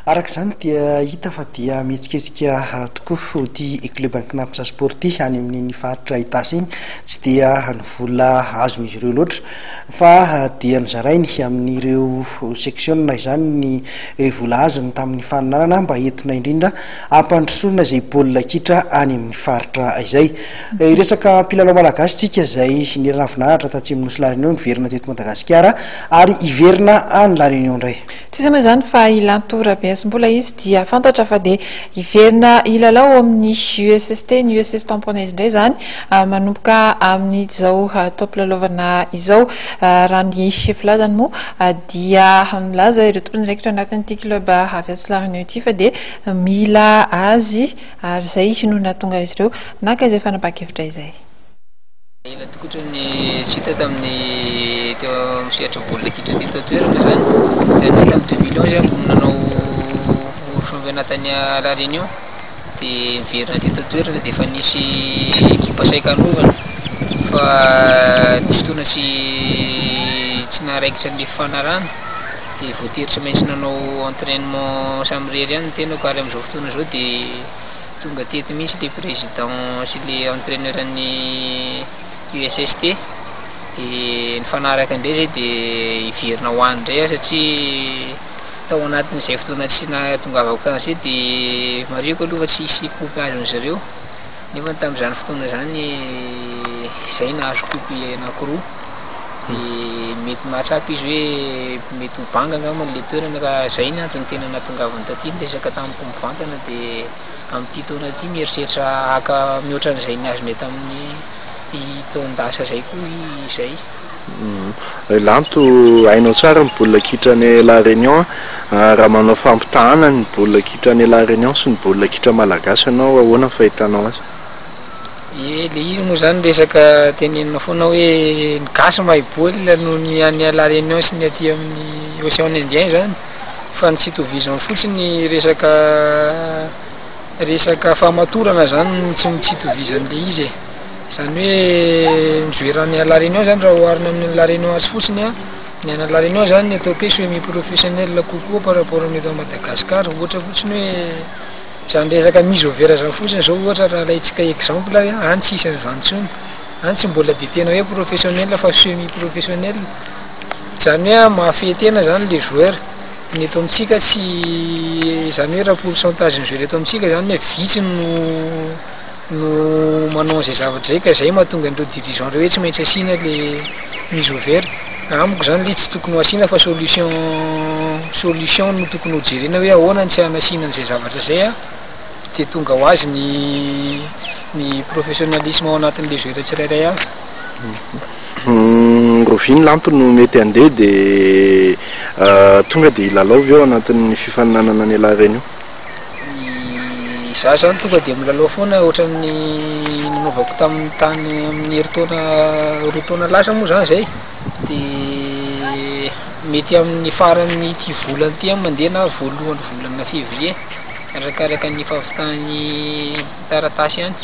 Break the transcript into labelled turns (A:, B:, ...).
A: Arak'izany dia hita fa dia mihetsiketsika tokoa ty club Ankinapisa Sport any amin'ny faritra Itasy iny tsy dia ny vola azon'izy ireo loatra fa dia nizarainy amin'ireo section izany ny vola azony tamin'ny faninanana mba entina indrindra ampandrosorana izay baolina kitra any amin'ny faritra izay. Resaka mpilalao malagasy tsika izay nirana vinahitra tatsimon'ny La Réunion niverina teto Madagasikara ary iverina any La Réunion indray.
B: Tsy izay izany fa ilantora be mbola izy dia fantatra fa dia iverina ilalao amin'ny USST ny USS Tamponnaizy indray izany manomboka amin'ny izao top lalaovana izao raha ny filazany moa dia milaza ireo tompon'andraikitra anatin'ity club Aviatr'i La Réunion ity fa dia mila azy ary izay no nahatonga izy ireo naka izay fanapakevitra izay.
C: Ila tokotra ny sita tamin'ny teo misehatra baolina kitra teto toerana zany tamin'ny 2011 nanao championnat-ny La Réunion dia miverina teto toerana dia efa nisy équipe saika anovana fa nisy fotoana tsy naharaikitra ny fanarahana dia voatery tsy maintsy nanao entraînement samirery ihany ny tenako ary amin'izao fotoana izao dia tonga teto mihitsy le président sy le entraîneur ny USST dia ny fanaraka indray zay dia iverina ho any indray satria tao anatin'izay fotoana tsy nahatongavako tany zay dia mariako aloha fa tsy hisy kopy azon'izy ireo nefa tamin'izany fotoana zany izay nahazo kopy anankiroa dia mety mahatsapy izy hoe mety ho banga angamba le toerana ka izay ny antony tena nahatongavany taty resaka tamiko mivantana dia amin'ity taona ity mieritreritra haka mihoatra n'izay nahazo mety amin'ny taon-dasa zay koa izay.
D: Lanto hainao tsara ny baolina kitra ny La Réunion raha manao fampitahana ny baolina kitra ny La Réunion sy ny baolina kitra malagasy anao ahoana ny fahitanao azy?
C: Le izy moa zany resaka tenenina foana hoe ny gasy mahay baolina noho ny any La Réunion sy ny aty amin'ny Océan Indien zany fa ny tsy hitovizany fotsiny resaka famatorana zany tsy hitovizan'le izy zany hoe nijoerany La Réunion zany raha oharina amin'ny La Réunion azy fotsiny ny any La Réunion zany ny ataoko hoe semi professionnel kokoa par rapport amin'ny eto Madagasikara ohatra fotsiny hoe zany resaka mise au vert zany fotsiny zao ohatra raha alaitsika exemple any tsisy an'izany tsony any tsy mbola dia tena hoe professionnel fa semi professionnel zany hoe mahafehy tena zany le joueur ny eto amintsika tsy zany hoe raha pourcentage ny joueur eto amintsika zany hoe vitsy no manao an'izay zavatra zay ka izay mahatonga an'ireo dirigeant ireo hoe tsy maintsy asiana le mise au vert amiko zany le tsy tokony ho asiana fa solution no tokony ho jerena hoe ahoana tsy hanasiana an'izay zavatra zay dia tonga ho azy ny professionnalisme ao anatin'le joueur tsirairay avy.
D: Roviny lanto no mety andeha dia tonga dia ilalao eo anatin'ny fifaninanana ny La Réunion.
C: Za zany tonga dia milalao foana ohatran'ny nanaovako tamin'ny tany amin'ny roa taona lasa moa zany zay dia mety amin'ny faran'ny ty volana ty mandeha na voalohan'ny volana février arakaraka ny fahavitany taratasy ihany.